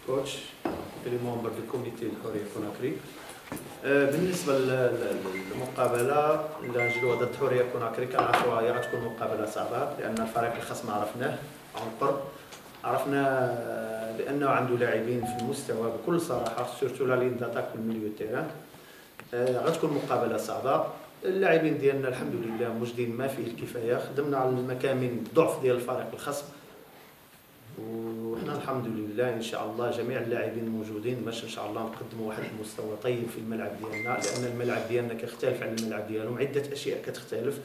كوتش اللي ممبر دو كوميتي الحريه كوناكري. بالنسبه للمقابله اللي نجلوها ضد حريه كوناكري كنعرفوها غتكون مقابله صعبه لان الفريق الخصم عرفناه عن قرب، عرفنا بانه عنده لاعبين في المستوى بكل صراحه سورتو لا لين داتاك والميليو تيران. غتكون مقابله صعبه. اللاعبين ديالنا الحمد لله موجودين ما فيه الكفايه، خدمنا على المكامن ضعف ديال الفريق الخصم وحنا الحمد لله ان شاء الله جميع اللاعبين موجودين باش ان شاء الله نقدموا واحد المستوى طيب في الملعب ديالنا، لان الملعب ديالنا كيختلف عن الملعب ديالهم، عده اشياء كتختلف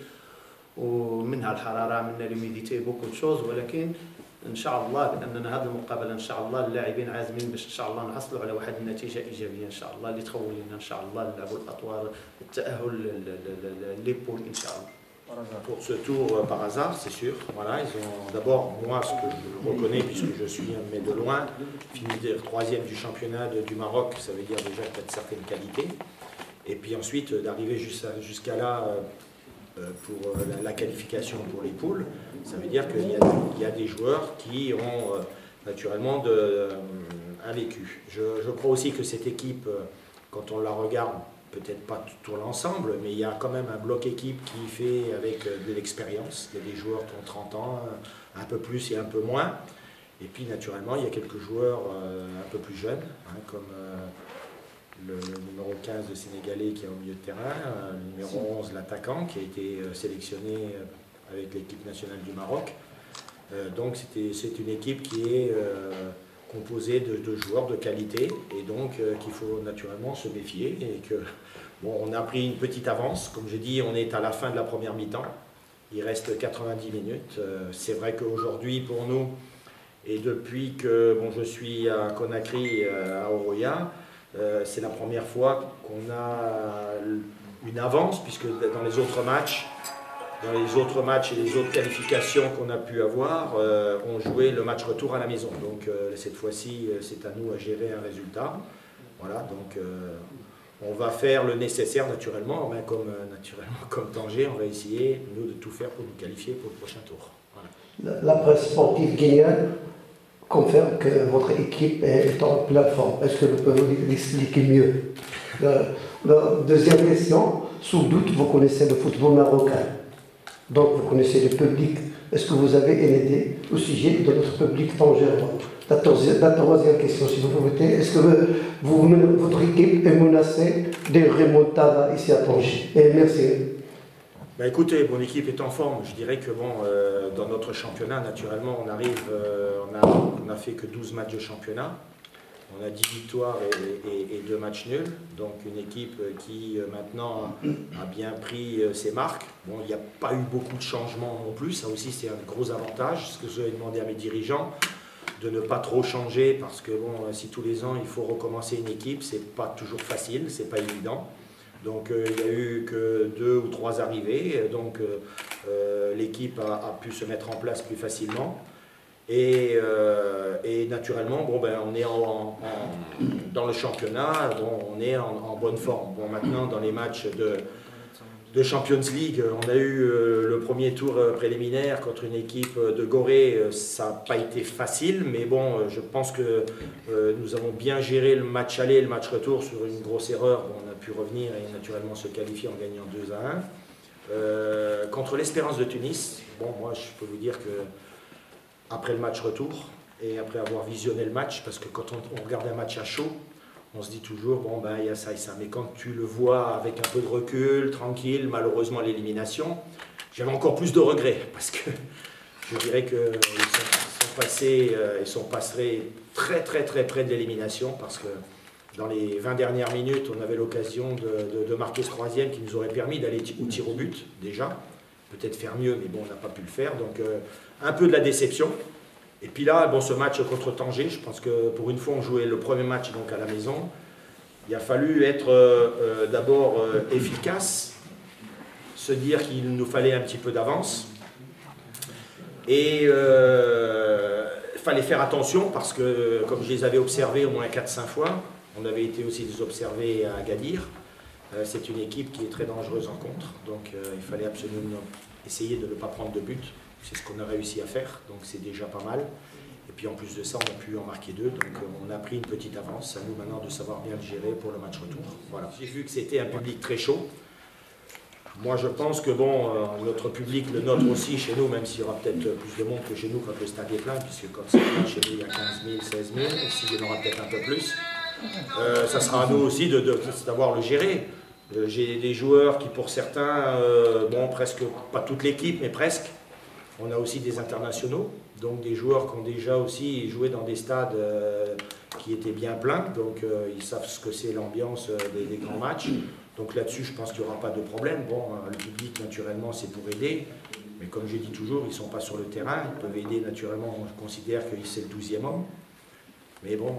ومنها الحراره منها لوميديتي بوكو تشوز، ولكن ان شاء الله باننا هذه المقابله ان شاء الله اللاعبين عازمين باش ان شاء الله نحصلوا على واحد النتيجه ايجابيه ان شاء الله اللي تخول لنا ان شاء الله نلعبوا الاطوار التاهل ليبول ان شاء الله. Pour ce tour par hasard, c'est sûr. Voilà, ils ont d'abord, moi, ce que je reconnais, puisque je suis, mais de loin, fini troisième du championnat du Maroc, ça veut dire déjà qu'il y a de certaines qualités. Et puis ensuite, d'arriver jusqu'à là pour la qualification pour les poules, ça veut dire qu'il y a des joueurs qui ont naturellement un vécu. Je crois aussi que cette équipe, quand on la regarde, peut-être pas tout l'ensemble, mais il y a quand même un bloc équipe qui fait avec de l'expérience. Il y a des joueurs qui ont 30 ans, un peu plus et un peu moins. Et puis naturellement, il y a quelques joueurs un peu plus jeunes, hein, comme le numéro 15 de Sénégalais qui est au milieu de terrain, le numéro 11, l'attaquant, qui a été sélectionné avec l'équipe nationale du Maroc. Donc c'est une équipe qui est composé de joueurs de qualité et donc qu'il faut naturellement se méfier et que bon, on a pris une petite avance, comme je dis, on est à la fin de la première mi-temps, il reste 90 minutes, c'est vrai qu'aujourd'hui pour nous et depuis que bon, je suis à Conakry, à Oroya, c'est la première fois qu'on a une avance puisque dans les autres matchs et les autres qualifications qu'on a pu avoir, on jouait le match retour à la maison. Donc cette fois-ci, c'est à nous à gérer un résultat. Voilà, donc on va faire le nécessaire naturellement, mais comme Tanger, on va essayer nous de tout faire pour nous qualifier pour le prochain tour. Voilà. La presse sportive guinéenne confirme que votre équipe est en pleine forme. Est-ce que vous pouvez l'expliquer mieux? La deuxième question, sans doute vous connaissez le football marocain. Donc vous connaissez le public. Est-ce que vous avez une idée au sujet de notre public tangérois? La troisième question, si vous permettez, est-ce que votre équipe est menacée de remontada ici à Tanger? Et merci. Ben écoutez, mon équipe est en forme. Je dirais que bon, dans notre championnat, naturellement, on arrive, on a fait que 12 matchs de championnat. On a 10 victoires et 2 matchs nuls, donc une équipe qui maintenant a bien pris ses marques. Bon, il n'y a pas eu beaucoup de changements non plus, ça aussi c'est un gros avantage, ce que je vais demander à mes dirigeants, de ne pas trop changer, parce que bon, si tous les ans il faut recommencer une équipe, c'est pas toujours facile, c'est pas évident. Donc il n'y a eu que 2 ou 3 arrivées, donc l'équipe a pu se mettre en place plus facilement. Et naturellement, bon, ben, on est dans le championnat, bon, on est en bonne forme. Bon, maintenant, dans les matchs de Champions League, on a eu le premier tour préliminaire contre une équipe de Gorée. Ça n'a pas été facile, mais bon, je pense que nous avons bien géré le match aller et le match retour sur une grosse erreur. Bon, on a pu revenir et naturellement se qualifier en gagnant 2-1. Contre l'Espérance de Tunis, bon, moi, je peux vous dire que après le match retour et après avoir visionné le match, parce que quand on regarde un match à chaud, on se dit toujours, bon ben il y a ça et ça, mais quand tu le vois avec un peu de recul, tranquille, malheureusement l'élimination, j'avais encore plus de regrets, parce que je dirais qu'ils sont passés très près de l'élimination, parce que dans les 20 dernières minutes, on avait l'occasion de marquer ce troisième qui nous aurait permis d'aller au tir au but, déjà, peut-être faire mieux, mais bon, on n'a pas pu le faire, donc un peu de la déception. Et puis là, bon, ce match contre Tanger, je pense que pour une fois, on jouait le premier match donc à la maison. Il a fallu être d'abord efficace, se dire qu'il nous fallait un petit peu d'avance. Et il fallait faire attention parce que, comme je les avais observés au moins 4-5 fois, on avait été aussi les observer à Agadir. C'est une équipe qui est très dangereuse en contre, donc il fallait absolument essayer de ne pas prendre de but. C'est ce qu'on a réussi à faire, donc c'est déjà pas mal. Et puis en plus de ça, on a pu en marquer 2, donc on a pris une petite avance. À nous maintenant de savoir bien le gérer pour le match retour. Voilà. J'ai vu que c'était un public très chaud. Moi, je pense que bon, notre public, le nôtre aussi, chez nous, même s'il y aura peut-être plus de monde que chez nous quand le stade est plein, puisque quand c'est plein chez nous, il y a 15 000, 16 000, s'il y en aura peut-être un peu plus, ça sera à nous aussi d'avoir le gérer. J'ai des joueurs qui, pour certains, bon, presque, pas toute l'équipe, mais presque. On a aussi des internationaux, donc des joueurs qui ont déjà aussi joué dans des stades qui étaient bien pleins, donc ils savent ce que c'est l'ambiance des grands matchs. Donc là-dessus, je pense qu'il n'y aura pas de problème. Bon, le public, naturellement, c'est pour aider. Mais comme je dis toujours, ils ne sont pas sur le terrain. Ils peuvent aider, naturellement. On considère que c'est le 12e homme. Mais bon,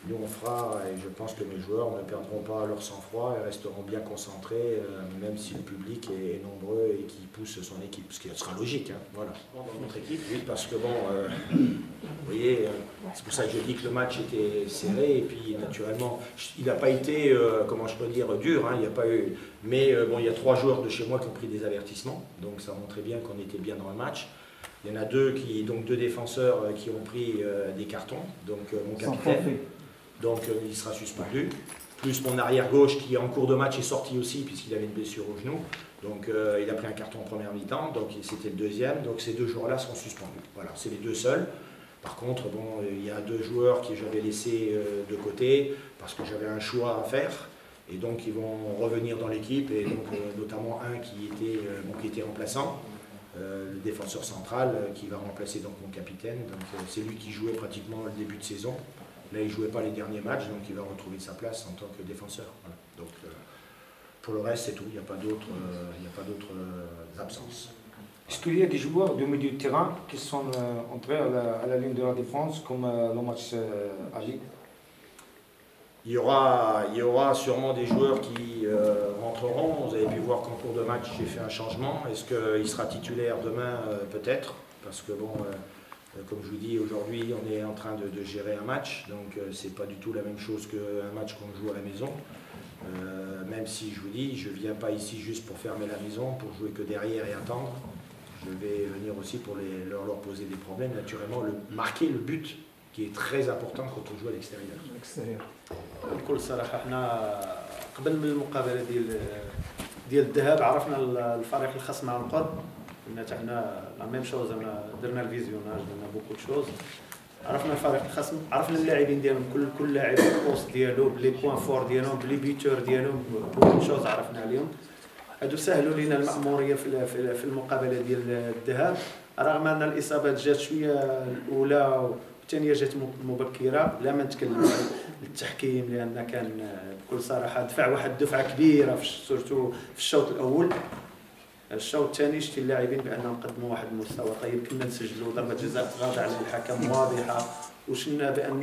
nous, on fera, et je pense que nos joueurs ne perdront pas leur sang-froid et resteront bien concentrés, même si le public est nombreux et qui pousse son équipe. Ce qui sera logique, hein, voilà. Dans notre équipe, oui, parce que bon, vous voyez, c'est pour ça que je dis que le match était serré, et puis naturellement, il n'a pas été, comment je peux dire, dur, hein, il n'y a pas eu, mais bon, il y a 3 joueurs de chez moi qui ont pris des avertissements, donc ça montrait bien qu'on était bien dans le match. Il y en a 2 défenseurs qui ont pris des cartons, donc mon capitaine. Donc il sera suspendu, plus mon arrière-gauche qui en cours de match est sorti aussi puisqu'il avait une blessure au genou. Donc il a pris un carton en première mi-temps, donc c'était le 2e, donc ces 2 joueurs-là sont suspendus. Voilà, c'est les 2 seuls. Par contre, bon, il y a 2 joueurs que j'avais laissés de côté parce que j'avais un choix à faire. Et donc ils vont revenir dans l'équipe, et donc notamment un qui était remplaçant, le défenseur central qui va remplacer donc mon capitaine. Donc c'est lui qui jouait pratiquement le début de saison. Là, il ne jouait pas les derniers matchs, donc il va retrouver sa place en tant que défenseur. Voilà. Donc, pour le reste, c'est tout. Il n'y a pas d'autres absences. Est-ce qu'il y a des joueurs de milieu de terrain qui sont entrés à la ligne de la défense, comme le match à Lille? Il y aura sûrement des joueurs qui rentreront. Vous avez pu voir qu'en cours de match, j'ai fait un changement. Est-ce qu'il sera titulaire demain? Peut-être. Parce que, bon... comme je vous dis, aujourd'hui, on est en train de gérer un match, donc c'est pas du tout la même chose qu'un match qu'on joue à la maison. Même si je vous dis, je ne viens pas ici juste pour fermer la maison, pour jouer que derrière et attendre. Je vais venir aussi pour leur poser des problèmes, naturellement, marquer le but qui est très important quand on joue à l'extérieur. بكل صراحة احنا قبل من المقابلة ديال الذهاب عرفنا الفريق الخصم عن قرب. حنا لا ميم شوز درنا الفيزيوناج درنا بوكو دو شوز. عرفنا الفريق الخصم، عرفنا اللاعبين ديالهم، كل لاعب البوست ديالو بلي بوين فور ديالهم بلي بيتور ديالهم، بوكو شوز عرفنا عليهم. هادو سهلوا لينا المأمورية في المقابلة ديال الذهاب، رغم ان الاصابات جات شويه الاولى والثانيه جات مبكره. لا ما نتكلم على التحكيم لان كان بكل صراحه دفع واحد الدفعه كبيره سورتو في الشوط الاول. الشوط الثاني شتي اللاعبين بانهم قدموا واحد المستوى طيب، كنا نسجلوا ضربه جزاء تغاضى على الحكم واضحه، وشنا بان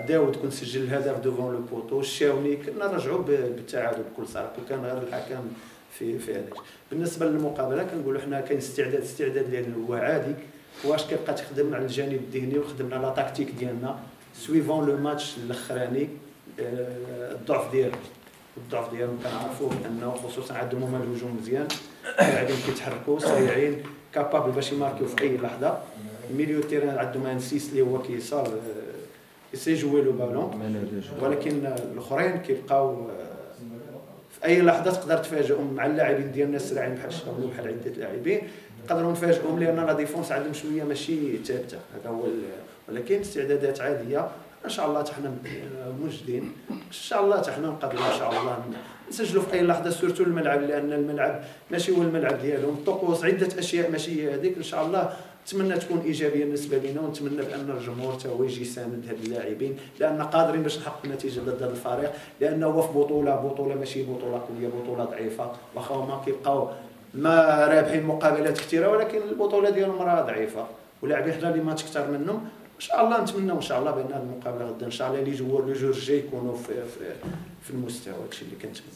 داود كون سجل الهدف دوفون لو بوطو، الشاوني كنا نرجعوا بالتعادل بكل صراحه، وكان غير الحكم في هذاك. بالنسبه للمقابله كنقولوا حنا كاين استعداد لان هو عادي، واش كيبقى تخدم على الجانب الذهني وخدمنا لا تاكتيك ديالنا سويفون لو ماتش الاخراني. الضعف ديالهم كنعرفوه بانه خصوصا عندهم هما الهجوم مزيان، اللاعبين كيتحركوا سريعين كابابل باش يماركيو في اي لحظه. الميليو تيران عندهم انسيس اللي هو كيصال يسي جوي لو بالون، ولكن الاخرين كيبقاو في اي لحظه تقدر تفاجئهم مع اللاعبين ديالنا السريعين بحال الشاوني وبحال عده لاعبين، نقدروا نفاجئهم لان لا ديفونس عندهم شويه ماشي ثابته. هذا هو ولكن استعدادات عاديه ان شاء الله. حنا موجدين ان شاء الله، حنا نقدروا ان شاء الله نسجلوا في اي لحظه سورتو الملعب، لان الملعب ماشي هو الملعب ديالهم، الطقوس عده اشياء ماشي هذيك. ان شاء الله نتمنى تكون ايجابيه بالنسبه لنا، ونتمنى بان الجمهور حتى هو يجي يساند هاد اللاعبين، لان قادرين باش نحقق النتيجه ضد هذا الفريق، لانه هو في بطوله ماشي بطوله قويه، بطوله ضعيفه، واخا هما كيبقاو ما رابحين مقابلات كثيره، ولكن البطوله ديالهم راه ضعيفه، ولاعبين حنا اللي ماتش كثر منهم. ان شاء الله نتمنى ان شاء الله بان هذه المقابله غدا ان شاء الله لي جوور الجاي يكونوا في المستوى. هادشي اللي كنتمنى.